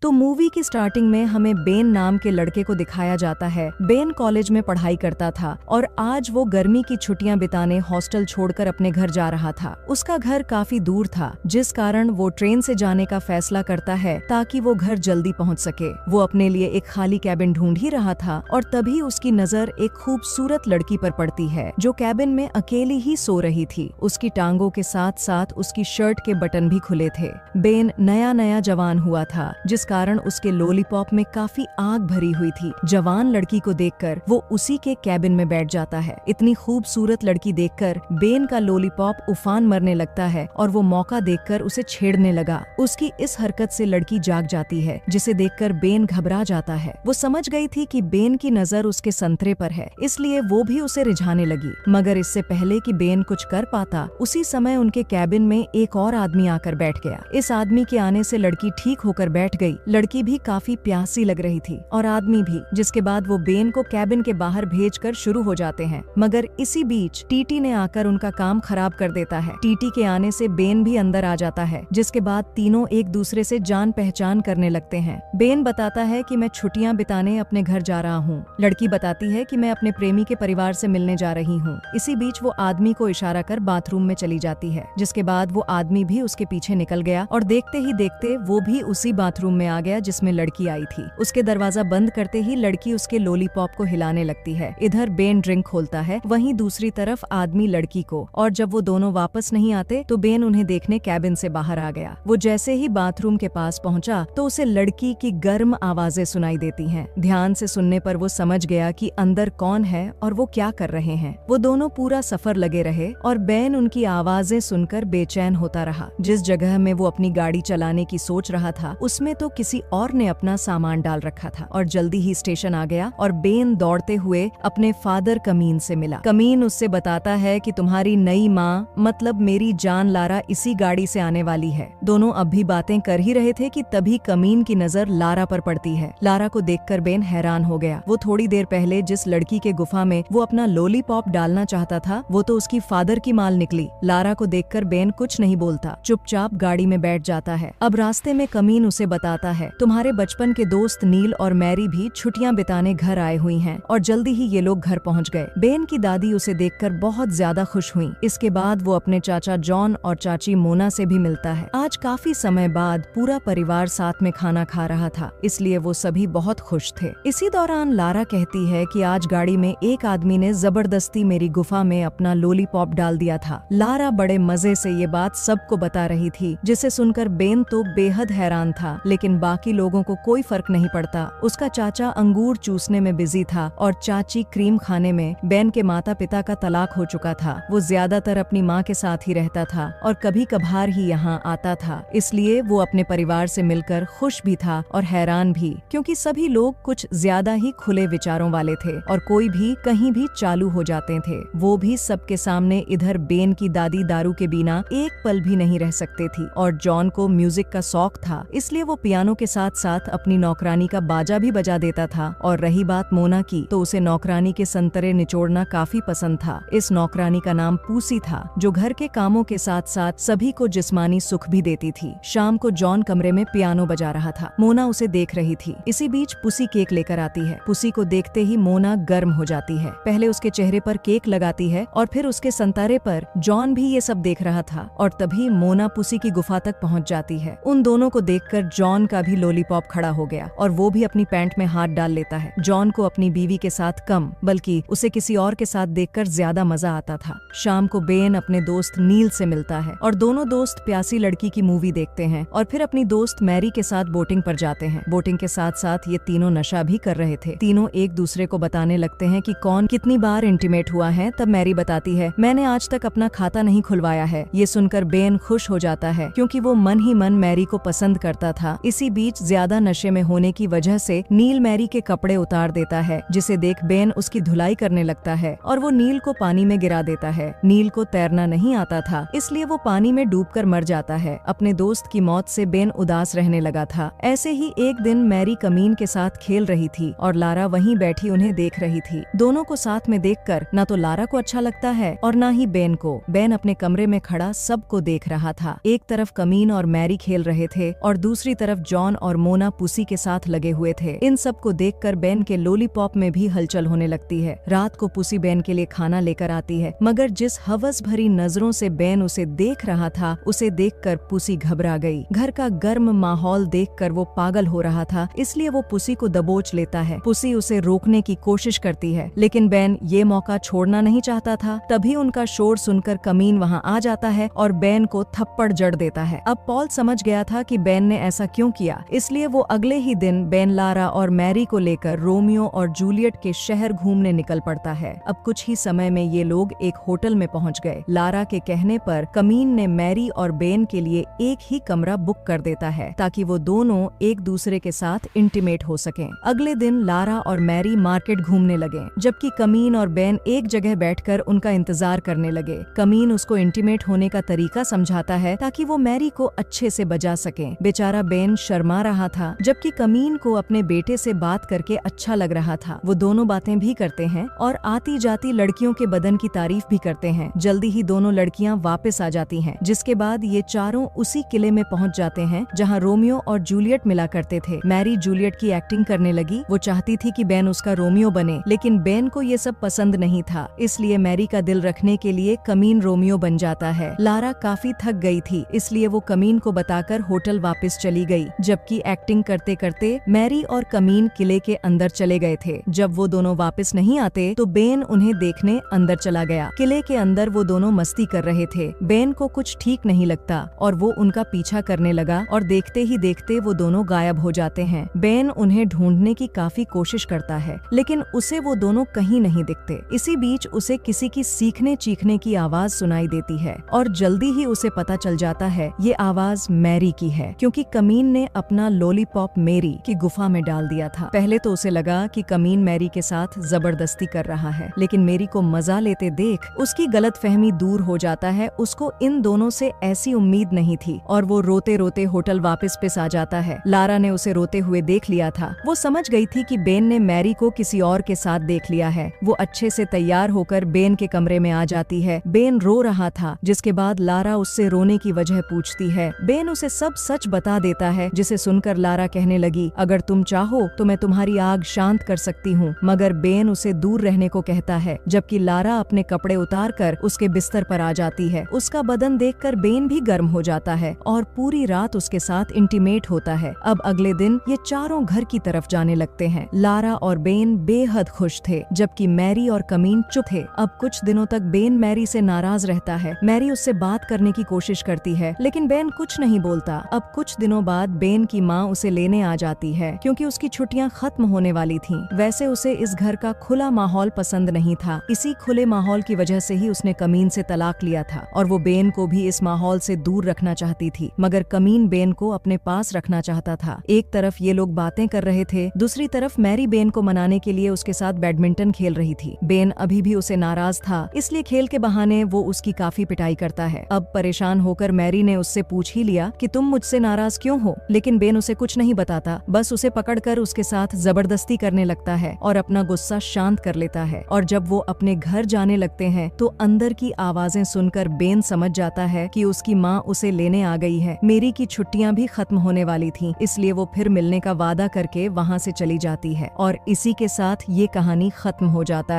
तो मूवी की स्टार्टिंग में हमें बेन नाम के लड़के को दिखाया जाता है। बेन कॉलेज में पढ़ाई करता था और आज वो गर्मी की छुट्टियां बिताने हॉस्टल छोड़कर अपने घर जा रहा था। उसका घर काफी दूर था, जिस कारण वो ट्रेन से जाने का फैसला करता है ताकि वो घर जल्दी पहुंच सके। वो अपने लिए एक खाली कैबिन ढूंढ ही रहा था और तभी उसकी नजर एक खूबसूरत लड़की पर पड़ती है जो कैबिन में अकेली ही सो रही थी। उसकी टांगों के साथ साथ उसकी शर्ट के बटन भी खुले थे। बेन नया नया जवान हुआ था, जिस कारण उसके लॉलीपॉप में काफी आग भरी हुई थी। जवान लड़की को देखकर वो उसी के कैबिन में बैठ जाता है। इतनी खूबसूरत लड़की देखकर बेन का लॉलीपॉप उफान मरने लगता है और वो मौका देखकर उसे छेड़ने लगा। उसकी इस हरकत से लड़की जाग जाती है, जिसे देखकर बेन घबरा जाता है। वो समझ गई थी कि बेन की नजर उसके संतरे पर है, इसलिए वो भी उसे रिझाने लगी। मगर इससे पहले कि बेन कुछ कर पाता, उसी समय उनके कैबिन में एक और आदमी आकर बैठ गया। इस आदमी के आने से लड़की ठीक होकर बैठ गई। लड़की भी काफी प्यासी लग रही थी और आदमी भी, जिसके बाद वो बेन को कैबिन के बाहर भेजकर शुरू हो जाते हैं। मगर इसी बीच टीटी ने आकर उनका काम खराब कर देता है। टीटी के आने से बेन भी अंदर आ जाता है, जिसके बाद तीनों एक दूसरे से जान पहचान करने लगते हैं। बेन बताता है कि मैं छुट्टियां बिताने अपने घर जा रहा हूँ। लड़की बताती है कि मैं अपने प्रेमी के परिवार से मिलने जा रही हूँ। इसी बीच वो आदमी को इशारा कर बाथरूम में चली जाती है, जिसके बाद वो आदमी भी उसके पीछे निकल गया और देखते ही देखते वो भी उसी बाथरूम में आ गया जिसमें लड़की आई थी। उसके दरवाजा बंद करते ही लड़की उसके लॉलीपॉप को हिलाने लगती है। इधर बेन ड्रिंक खोलता है, वहीं दूसरी तरफ आदमी लड़की को, और जब वो दोनों वापस नहीं आते तो बेन उन्हें देखने कैबिन से बाहर आ गया। वो जैसे ही बाथरूम के पास पहुंचा तो उसे लड़की की गर्म आवाजें सुनाई देती हैं। ध्यान से सुनने पर वो समझ गया कि अंदर कौन है और वो क्या कर रहे हैं। वो दोनों पूरा सफर लगे रहे और बेन उनकी आवाजें सुनकर बेचैन होता रहा। जिस जगह में वो अपनी गाड़ी चलाने की सोच रहा था, उसमें तो किसी और ने अपना सामान डाल रखा था और जल्दी ही स्टेशन आ गया और बेन दौड़ते हुए अपने फादर कमीन से मिला। कमीन उससे बताता है कि तुम्हारी नई माँ, मतलब मेरी जान लारा, इसी गाड़ी से आने वाली है। दोनों अब भी बातें कर ही रहे थे कि तभी कमीन की नजर लारा पर पड़ती है। लारा को देखकर बेन हैरान हो गया। वो थोड़ी देर पहले जिस लड़की के गुफा में वो अपना लॉलीपॉप डालना चाहता था, वो तो उसकी फादर की माल निकली। लारा को देखकर बेन कुछ नहीं बोलता, चुपचाप गाड़ी में बैठ जाता है। अब रास्ते में कमीन उसे बताता है, तुम्हारे बचपन के दोस्त नील और मैरी भी छुट्टियां बिताने घर आए हुई हैं और जल्दी ही ये लोग घर पहुंच गए। बेन की दादी उसे देखकर बहुत ज्यादा खुश हुई। इसके बाद वो अपने चाचा जॉन और चाची मोना से भी मिलता है। आज काफी समय बाद पूरा परिवार साथ में खाना खा रहा था, इसलिए वो सभी बहुत खुश थे। इसी दौरान लारा कहती है कि आज गाड़ी में एक आदमी ने जबरदस्ती मेरी गुफा में अपना लॉलीपॉप डाल दिया था। लारा बड़े मजे से ये बात सबको बता रही थी, जिसे सुनकर बेन तो बेहद हैरान था, लेकिन बाकी लोगों को कोई फर्क नहीं पड़ता। उसका चाचा अंगूर चूसने में बिजी था और चाची क्रीम खाने में। बेन के माता पिता का तलाक हो चुका था। वो ज्यादातर अपनी माँ के साथ ही रहता था और कभी कभार ही यहाँ आता था, इसलिए वो अपने परिवार से मिलकर खुश भी था और हैरान भी, क्योंकि सभी लोग कुछ ज्यादा ही खुले विचारों वाले थे और कोई भी कहीं भी चालू हो जाते थे। वो भी सबके सामने। इधर बेन की दादी दारू के बिना एक पल भी नहीं रह सकती थी और जॉन को म्यूजिक का शौक था, इसलिए वो पियानो के साथ साथ अपनी नौकरानी का बाजा भी बजा देता था। और रही बात मोना की, तो उसे नौकरानी के संतरे निचोड़ना काफी पसंद था। इस नौकरानी का नाम पूसी था, जो घर के कामों के साथ साथ सभी को जिस्मानी सुख भी देती थी। शाम को जॉन कमरे में पियानो बजा रहा था। मोना उसे देख रही थी। इसी बीच पुसी केक लेकर आती है। पुसी को देखते ही मोना गर्म हो जाती है। पहले उसके चेहरे पर केक लगाती है और फिर उसके संतारे पर। जॉन भी ये सब देख रहा था और तभी मोना पुसी की गुफा तक पहुंच जाती है। उन दोनों को देखकर जॉन का भी लॉलीपॉप खड़ा हो गया और वो भी अपनी पैंट में हाथ डाल लेता है। जॉन को अपनी बीवी के साथ कम, बल्कि उसे किसी और के साथ देखकर ज्यादा मजा आता था। शाम को बेन अपने दोस्त नील से मिलता है और दोनों दोस्त प्यासी लड़की की मूवी देखते हैं और फिर अपनी दोस्त मैरी के साथ बोटिंग पर जाते हैं। बोटिंग के साथ साथ ये तीनों नशा भी कर रहे थे। तीनों एक दूसरे को बताने लगते हैं कि कौन कितनी बार इंटीमेट हुआ है। तब मैरी बताती है, मैंने आज तक अपना खाता नहीं खुलवाया है। ये सुनकर बेन खुश हो जाता है, क्योंकि वो मन ही मन मैरी को पसंद करता था। इसी बीच ज्यादा नशे में होने की वजह से नील मैरी के कपड़े उतार देता है, जिसे देख बेन उसकी धुलाई करने लगता है और वो नील को पानी में गिरा देता है। नील को तैरना नहीं आता था, इसलिए वो पानी में डूबकर मर जाता है। अपने दोस्त की मौत से बेन उदास रहने लगा था। ऐसे ही एक दिन मैरी कमीन के साथ खेल रही थी और लारा वहीं बैठी उन्हें देख रही थी। दोनों को साथ में देखकर न तो लारा को अच्छा लगता है और न ही बेन को। बेन अपने कमरे में खड़ा सबको देख रहा था। एक तरफ कमीन और मैरी खेल रहे थे और दूसरी तरफ जॉन और मोना पुसी के साथ लगे हुए थे। इन सब को देखकर बेन के लॉलीपॉप में भी हलचल होने लगती है। रात को पुसी बेन के लिए खाना लेकर आती है, मगर जिस हवस भरी नजरों से बेन उसे देख रहा था, उसे देखकर पुसी घबरा गई। घर का गर्म माहौल देखकर वो पागल हो रहा था, इसलिए वो पुसी को दबोच लेता है। पुसी उसे रोकने की कोशिश करती है, लेकिन बेन ये मौका छोड़ना नहीं चाहता था। तभी उनका शोर सुनकर कमीन वहाँ आ जाता है और बेन को थप्पड़ जड़ देता है। अब पॉल समझ गया था कि बेन ने ऐसा क्यों किया, इसलिए वो अगले ही दिन बेन, लारा और मैरी को लेकर रोमियो और जूलियट के शहर घूमने निकल पड़ता है। अब कुछ ही समय में ये लोग एक होटल में पहुंच गए। लारा के कहने पर कमीन ने मैरी और बेन के लिए एक ही कमरा बुक कर देता है, ताकि वो दोनों एक दूसरे के साथ इंटीमेट हो सकें। अगले दिन लारा और मैरी मार्केट घूमने लगे, जबकि कमीन और बेन एक जगह बैठकर उनका इंतजार करने लगे। कमीन उसको इंटीमेट होने का तरीका समझाता है ताकि वो मैरी को अच्छे से बजा सके। बेचारा बेन शर्मा रहा था, जबकि कमीन को अपने बेटे से बात करके अच्छा लग रहा था। वो दोनों बातें भी करते हैं और आती जाती लड़कियों के बदन की तारीफ भी करते हैं। जल्दी ही दोनों लड़कियां वापस आ जाती हैं, जिसके बाद ये चारों उसी किले में पहुंच जाते हैं जहां रोमियो और जूलियट मिला करते थे। मैरी जूलियट की एक्टिंग करने लगी। वो चाहती थी कि बेन उसका रोमियो बने, लेकिन बेन को ये सब पसंद नहीं था, इसलिए मैरी का दिल रखने के लिए कमीन रोमियो बन जाता है। लारा काफी थक गई थी, इसलिए वो कमीन को बताकर होटल वापस चली गई, जबकि एक्टिंग करते करते मैरी और कमीन किले के अंदर चले गए थे। जब वो दोनों वापस नहीं आते तो बेन उन्हें देखने अंदर चला गया। किले के अंदर वो दोनों मस्ती कर रहे थे। बेन को कुछ ठीक नहीं लगता और वो उनका पीछा करने लगा और देखते ही देखते वो दोनों गायब हो जाते हैं। बेन उन्हें ढूंढने की काफी कोशिश करता है, लेकिन उसे वो दोनों कहीं नहीं दिखते। इसी बीच उसे किसी की सीखने चीखने की आवाज सुनाई देती है और जल्दी ही उसे पता चल जाता है ये आवाज मैरी की है, क्योंकि कमीन ने अपना लॉलीपॉप मैरी की गुफा में डाल दिया था। पहले तो उसे लगा कि कमीन मैरी के साथ जबरदस्ती कर रहा है, लेकिन मैरी को मजा लेते देख उसकी गलतफहमी दूर हो जाता है। उसको इन दोनों से ऐसी उम्मीद नहीं थी और वो रोते रोते होटल वापस पिस आ जाता है। लारा ने उसे रोते हुए देख लिया था। वो समझ गई थी कि बेन ने मैरी को किसी और के साथ देख लिया है। वो अच्छे से तैयार होकर बेन के कमरे में आ जाती है। बेन रो रहा था, जिसके बाद लारा उससे रोने की वजह पूछती है। बेन उसे सब सच बता देता है, जिसे सुनकर लारा कहने लगी, अगर तुम चाहो तो मैं तुम्हारी आग शांत कर सकती हूँ। मगर बेन उसे दूर रहने को कहता है, जबकि लारा अपने कपड़े उतारकर उसके बिस्तर पर आ जाती है। उसका बदन देखकर बेन भी गर्म हो जाता है और पूरी रात उसके साथ इंटीमेट होता है। अब अगले दिन ये चारों घर की तरफ जाने लगते हैं। लारा और बेन बेहद खुश थे, जबकि मैरी और कमीन चुप थे। अब कुछ दिनों तक बेन मैरी से नाराज रहता है। मैरी उससे बात करने की कोशिश करती है, लेकिन बेन कुछ नहीं बोलता। अब कुछ दिनों बाद बेन की माँ उसे लेने आ जाती है, क्योंकि उसकी छुट्टियां खत्म होने वाली थीं। वैसे उसे इस घर का खुला माहौल पसंद नहीं था। इसी खुले माहौल की वजह से ही उसने कमीन से तलाक लिया था और वो बेन को भी इस माहौल से दूर रखना चाहती थी। मगर कमीन बेन को अपने पास रखना चाहता था। एक तरफ ये लोग बातें कर रहे थे, दूसरी तरफ मैरी बेन को मनाने के लिए उसके साथ बैडमिंटन खेल रही थी। बेन अभी भी उसे नाराज था, इसलिए खेल के बहाने वो उसकी काफी पिटाई करता है। अब परेशान होकर मैरी ने उससे पूछ ही लिया कि तुम मुझसे नाराज क्यों हो, लेकिन बेन उसे कुछ नहीं बताता, बस उसे पकड़कर उसके साथ जबरदस्ती करने लगता है और अपना गुस्सा शांत कर लेता है। और जब वो अपने घर जाने लगते हैं तो अंदर की आवाजें सुनकर बेन समझ जाता है कि उसकी माँ उसे लेने आ गई है। मैरी की छुट्टियां भी खत्म होने वाली थीं, इसलिए वो फिर मिलने का वादा करके वहाँ से चली जाती है और इसी के साथ ये कहानी खत्म हो जाता है।